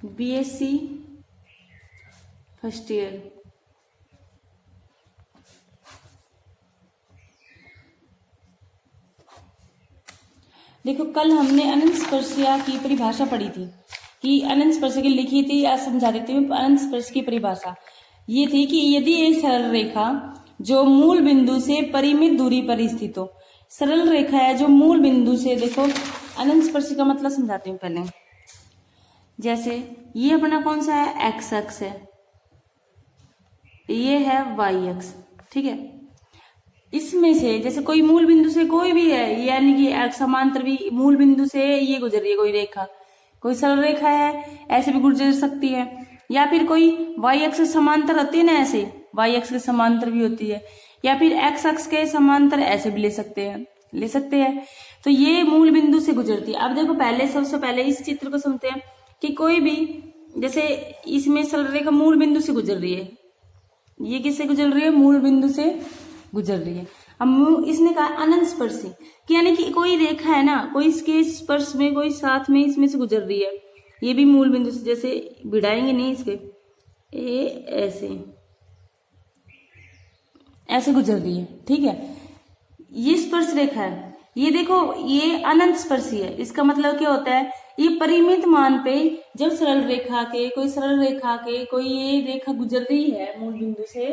BSc first year. देखो कल हमने अनंत स्पर्शिया की परिभाषा पढ़ी थी कि अनंत स्पर्शिया की लिखी थी या समझा देती हूँ। अनंत स्पर्श की परिभाषा ये थी कि यदि एक सरल रेखा जो मूल बिंदु से परिमित दूरी पर स्थित हो, सरल रेखा है जो मूल बिंदु से, देखो अनंत स्पर्शी का मतलब समझाती हूँ पहले। जैसे ये अपना कौन सा है, एक्स अक्ष है, ये है वाई अक्ष, ठीक है। इसमें से जैसे कोई मूल बिंदु से कोई भी है, यानी कि समांतर भी मूल बिंदु से ये गुजर रही है कोई रेखा, कोई सरल रेखा है ऐसे भी गुजर सकती है, या फिर कोई वाई अक्ष समांतर होती है ना, ऐसे वाई अक्ष के समांतर भी होती है, या फिर एक्स अक्ष के समांतर ऐसे भी ले सकते हैं। तो ये मूल बिंदु से गुजरती है। अब देखो पहले सबसे पहले इस चित्र को समझते हैं कि कोई भी, जैसे इसमें सरल रेखा मूल बिंदु से गुजर रही है, ये किससे गुजर रही है, मूल बिंदु से गुजर रही है। अब इसने कहा अनंत स्पर्शी, कि यानी कि कोई रेखा है ना, कोई इसके स्पर्श में, कोई साथ में इसमें से गुजर रही है, ये भी मूल बिंदु से, जैसे भिड़ाएंगे नहीं इसके, ऐसे गुजर रही है, ठीक है। ये स्पर्श रेखा है, ये देखो ये अनंत स्पर्शी है। इसका मतलब क्या होता है, ये परिमित मान पे जब सरल रेखा के कोई ये रेखा गुजर रही है मूल बिंदु से,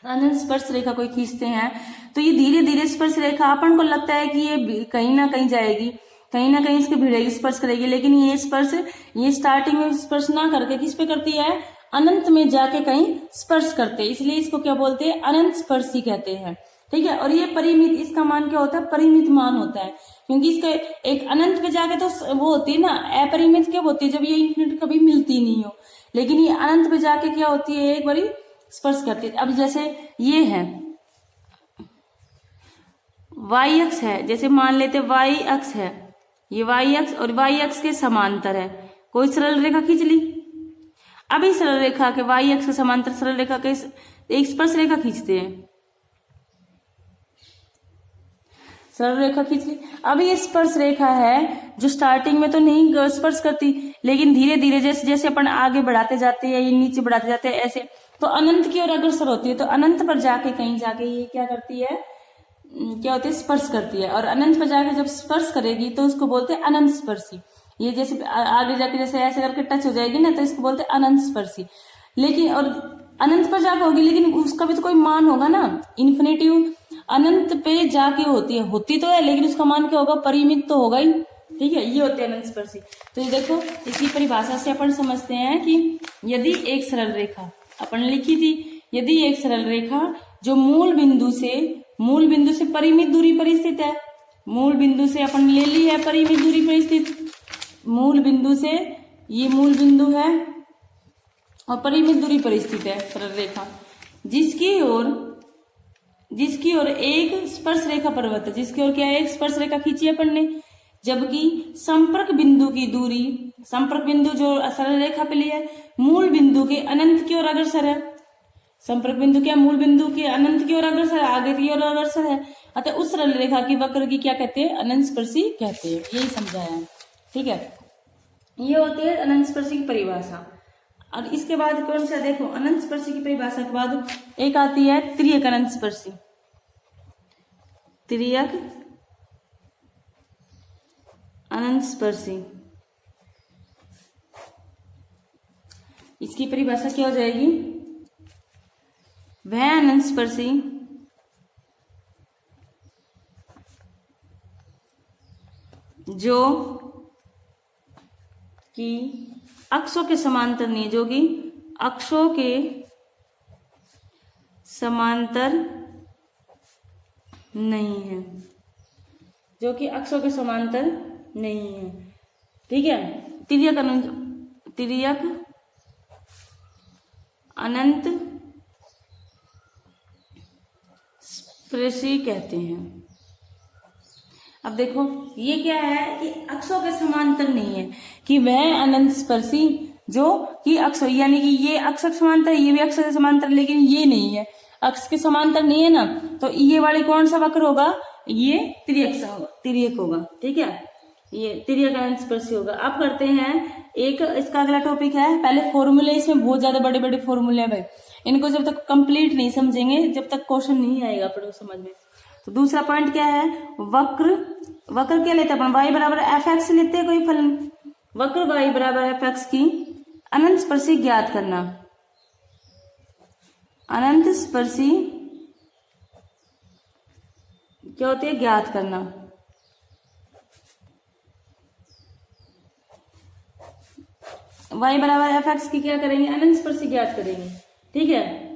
अनंत स्पर्श रेखा कोई खींचते हैं, तो ये धीरे धीरे स्पर्श रेखा अपन को लगता है कि ये कहीं ना कहीं जाएगी, कहीं ना कहीं इसके भिड़ेगी, स्पर्श करेगी, लेकिन ये स्टार्टिंग में स्पर्श ना करके किस पे करती है, अनंत में जाके कहीं स्पर्श करते हैं, इसलिए इसको क्या बोलते हैं, अनंत स्पर्शी कहते हैं, ठीक है। और ये परिमित, इसका मान क्या होता है, परिमित मान होता है, क्योंकि इसके एक अनंत पे जाके तो वो होती है ना, अपरिमित क्या होती है, जब ये इंफिनिट कभी मिलती नहीं हो, लेकिन ये अनंत पे जाके क्या होती है, एक बारी स्पर्श करती है। अब जैसे ये है वाई अक्ष है, जैसे मान लेते वाई अक्ष है, ये वाई अक्ष और वाई अक्ष के समांतर है, कोई सरल रेखा खींच ली। अब इस सरल रेखा के वाई अक्ष के समांतर सरल रेखा के एक स्पर्श रेखा खींचते हैं, सरल रेखा खींच ली। अब ये स्पर्श रेखा है जो स्टार्टिंग में तो नहीं स्पर्श करती, लेकिन धीरे धीरे जैसे जैसे अपन आगे बढ़ाते जाते हैं, ये नीचे बढ़ाते जाते हैं, ऐसे तो अनंत की ओर अग्रसर होती है। तो अनंत पर जाके कहीं जाके ये क्या करती है, क्या होती है, स्पर्श करती है। और अनंत पर जाके जब स्पर्श करेगी तो उसको बोलते हैं अनंत स्पर्शी। ये जैसे आगे जाके जैसे ऐसे करके टच हो जाएगी ना, तो इसको बोलते हैं अनंत स्पर्शी। लेकिन और अनंत पर जाके होगी, लेकिन उसका भी तो कोई मान होगा ना, इन्फिनिटिव अनंत पे जाके होती तो है, लेकिन उसका मान क्या होगा, परिमित तो होगा ही, ठीक है। ये होते हैं अनंत स्पर्शी। तो ये देखो इसकी परिभाषा से अपन समझते हैं कि यदि एक सरल रेखा अपन लिखी थी, यदि एक सरल रेखा जो मूल बिंदु से परिमित दूरी पर स्थित है, मूल बिंदु से अपन ले ली है परिमित दूरी पर स्थित, मूल बिंदु से ये मूल बिंदु है और परिमित दूरी पर स्थित है सरल रेखा, जिसकी ओर एक स्पर्श रेखा पर्वत है, जिसकी ओर क्या है, एक स्पर्श रेखा खींची अपन ने, जबकि संपर्क बिंदु जो सरल रेखा पे लिया है मूल बिंदु के अनंत की ओर अग्रसर है। संपर्क बिंदु क्या, मूल बिंदु के अनंत की ओर अग्रसर है, आगे की ओर अग्रसर है, अतः उस सरल रेखा की वक्र की क्या कहते हैं, अनंत स्पर्शी कहते हैं। यही समझाया है, ठीक है। ये होती है अनंत स्पर्शी की परिभाषा। और इसके बाद कौन सा, देखो अनंत स्पर्शी की परिभाषा के बाद एक आती है त्रियक अनंत स्पर्शी। त्रियक अनंत स्पर्शी, इसकी परिभाषा क्या हो जाएगी, वह अनंत स्पर्शी जो कि अक्षों के समांतर नहीं, जो कि अक्षों के समांतर नहीं है, जो कि अक्षों के समांतर नहीं है, ठीक है। तिर्यक अनंत स्पर्शी कहते हैं। अब देखो ये क्या है कि अक्षों के समांतर नहीं है, कि वह अनंत स्पर्शी जो कि अक्ष, यानी कि ये अक्ष के समांतर, ये भी अक्ष के समांतर, लेकिन ये नहीं है, अक्ष के समांतर नहीं है ना, तो ये वाले कौन सा वक्र होगा, ये तिर्यक होगा, ठीक है। ये तिर्यक अनंत स्पर्शी होगा। अब करते हैं एक, इसका अगला टॉपिक है, पहले फॉर्मूले, इसमें बहुत ज्यादा बड़े बड़े फॉर्मूले हैं भाई, इनको जब तक कंप्लीट नहीं समझेंगे, जब तक क्वेश्चन नहीं आएगा अपन को समझ में। तो दूसरा पॉइंट क्या है, वक्र। वक्र क्या लेते हैं अपन, y बराबर एफ एक्स लेते हैं कोई फलन, वक्र y बराबर एफ एक्स की अनंत स्पर्शी ज्ञात करना। अनंत स्पर्शी क्या होती है, ज्ञात करना। y बराबर एफ एक्स की क्या करेंगे, अनंत स्पर्शी ज्ञात करेंगे, ठीक है।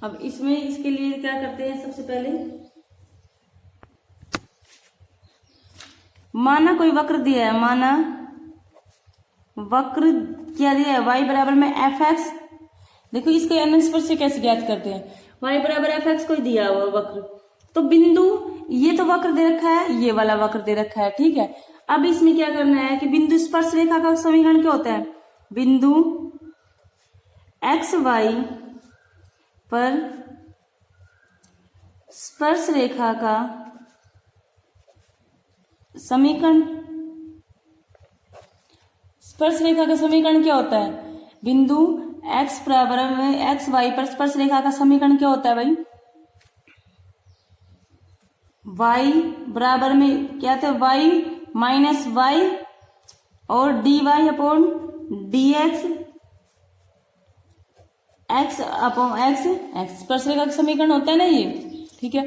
अब इसमें इसके लिए क्या करते हैं, सबसे पहले माना कोई वक्र दिया है, माना वक्र क्या दिया है, y बराबर में एफ एक्स। देखो इसके अनंत स्पर्शी कैसे ज्ञात करते हैं, y बराबर एफ एक्स कोई दिया हुआ वक्र, तो बिंदु, ये तो वक्र दे रखा है, ये वाला वक्र दे रखा है, ठीक है। अब इसमें क्या करना है कि बिंदु स्पर्श रेखा का समीकरण क्या होता है, बिंदु एक्स वाई पर स्पर्श रेखा का समीकरण। स्पर्श रेखा का समीकरण क्या होता है, बिंदु x बराबर में एक्स वाई पर स्पर्श रेखा का समीकरण क्या होता है भाई, y बराबर में क्या था, y माइनस वाई और d y upon d x, x upon x, x स्पर्श रेखा का समीकरण होता है ना ये, ठीक है।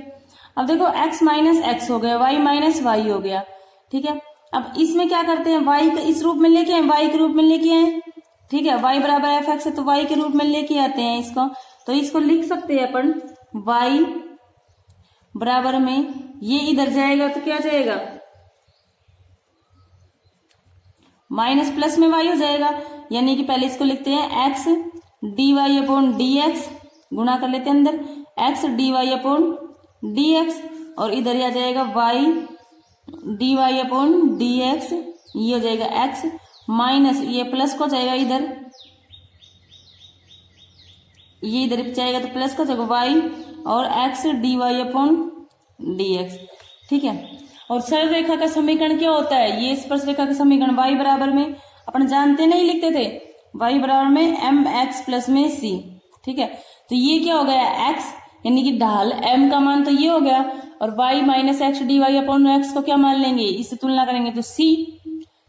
अब देखो x माइनस एक्स हो गया, y माइनस वाई हो गया, ठीक है। अब इसमें क्या करते हैं, y के इस रूप में लेके आए, y के रूप में लेके आए, ठीक है। y बराबर एफ एक्स है तो y के रूप में लेके आते हैं इसको, तो इसको लिख सकते हैं अपन y बराबर में, ये इधर जाएगा तो क्या जाएगा, माइनस प्लस में y हो जाएगा, यानी कि पहले इसको लिखते हैं x d y upon d x, गुणा कर लेते हैं अंदर, x d y upon d x, और इधर आ जाएगा y d y upon d x, ये हो जाएगा x माइनस ये प्लस को जाएगा इधर, ये इधर जाएगा तो प्लस को जाएगा y और x d y upon d x, ठीक है। और सरल रेखा का समीकरण क्या होता है, ये स्पर्श रेखा का समीकरण y बराबर में अपन जानते नहीं लिखते थे, y बराबर में एम एक्स प्लस में c, ठीक है। तो ये क्या हो गया, x यानी कि ढाल m का मान तो ये हो गया, और y minus x d y upon x को क्या मान लेंगे, इससे तुलना करेंगे तो c,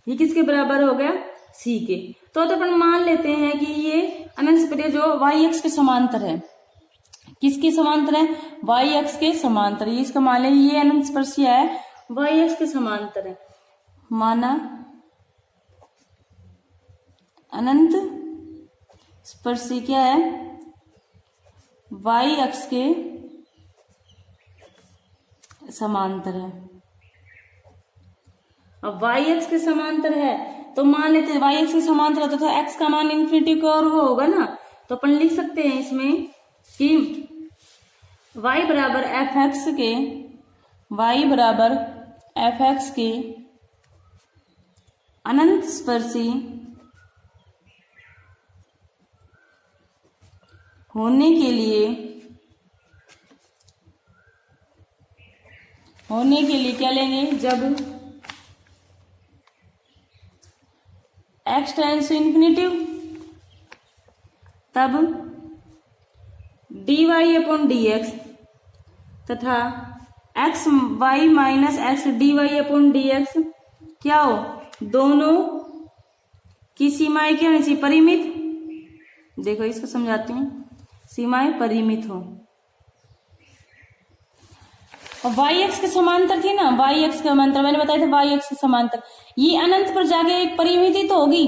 ये किसके बराबर हो गया, c के। तो अपन मान लेते हैं कि ये अनंत स्पर्शी जो y एक्स के समांतर है, किसके समांतर है, y एक्स के समांतर, ये इसका मान ले, ये अनंत स्पर्शी है y एक्स के समांतर है, माना अनंत स्पर्शी क्या है, y अक्ष के समांतर है। अब y अक्ष के समांतर है तो मान लेते हैं y अक्ष के समांतर होता तो x का मान इन्फिनिटी को और वो होगा ना, तो अपन लिख सकते हैं इसमें कि y बराबर एफ एक्स के, y बराबर एफ एक्स के अनंत स्पर्शी होने के लिए क्या लेंगे, जब x टेंड्स टू इन्फिनिटी तब dy अपॉन डी एक्स तथा x y minus x d y upon d x क्या हो, दोनों की सीमाएं क्या होनी चाहिए, परिमित। देखो इसको समझाती हूँ, सीमाएं परिमित हो। और y एक्स के समांतर थी ना, y एक्स के समांतर मैंने बताया था, y एक्स के समांतर, ये अनंत पर जाके एक परिमित ही तो होगी,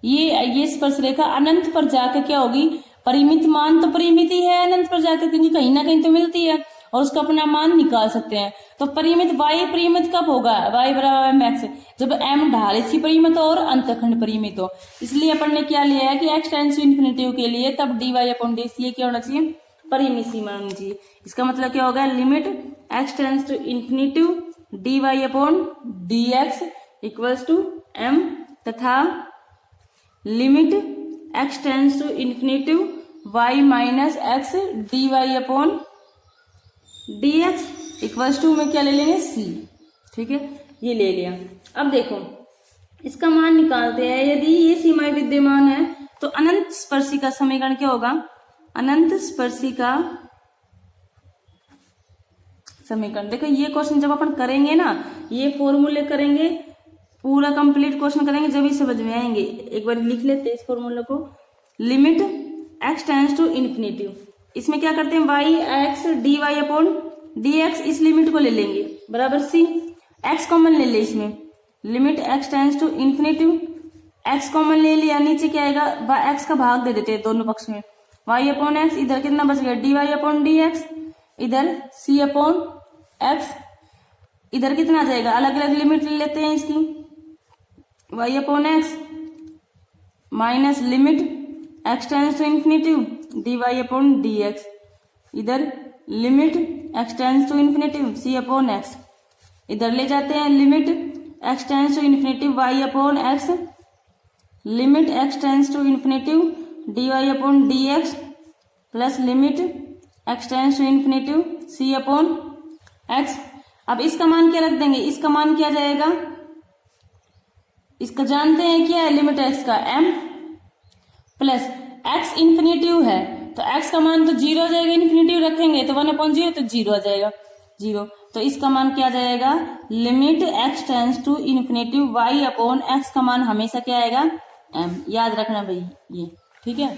ये स्पर्श रेखा अनंत पर जाके क्या होगी, परिमित मान तो परिमित ही है अनंत पर जाकर, क्योंकि कहीं ना कहीं तो मिलती है और उसका अपना मान निकाल सकते हैं। तो परिमित y परिमित कब होगा, y बराबर एम एक्स, जब m ढाल इसकी परिमित हो और अंतखंड परिमित हो। इसलिए अपन ने क्या लिया है कि x टेंड्स टू इन्फिनिटी के लिए तब dy अपॉन डी सी क्या होना चाहिए, परिमित सीमा होनी चाहिए। इसका मतलब क्या होगा, limit x tends to infinity dy upon d x equals to m तथा limit x tends to infinity y minus x d y upon d x equals to में क्या ले लेंगे c, ठीक है, ये ले लिया। अब देखो इसका मान निकालते हैं। यदि ये सीमाएं विद्यमान है तो अनंत स्पर्शिका समीकरण क्या होगा, अनंत स्पर्शिका समीकरण। देखो ये क्वेश्चन जब अपन करेंगे ना, ये फॉर्मूले करेंगे, पूरा कंप्लीट क्वेश्चन करेंगे, जब ही समझ में आएंगे। एक बार लिख लेते हैं इस फॉर्मूले को। Limit x tends to infinity, इसमें क्या करते हैं y x dy upon dx, इस लिमिट को ले लेंगे बराबर c, x कॉमन ले ले इसमें, limit x tends to infinity, x common ले लिया, नीचे क्या आएगा, x का भाग दे देते हैं दोनों पक्ष में, y अपॉन x, इधर कितना बच गया dy अपॉन dx, इधर c अपॉन x, इधर कितना आ जाएगा, अलग अलग लिमिट ले लेते हैं इसकी, y upon x minus limit x tends to infinity dy upon dx, इधर limit x tends to infinity c upon x, इधर ले जाते हैं limit x tends to infinity y upon x, limit x tends to infinity dy upon dx plus limit x tends to infinity c upon x। अब इसका मान क्या रख देंगे, इसका मान क्या जाएगा, इसका जानते हैं क्या है, लिमिट x का m प्लस x इन्फिनिटिव है तो x का मान तो 0 आ जाएगा, इन्फिनिटिव रखेंगे तो 1/0 तो 0 आ जाएगा 0, तो इसका मान क्या जाएगा, limit x tends to infinitive y upon x का मान हमेशा क्या आएगा m, याद रखना भाई ये, ठीक है।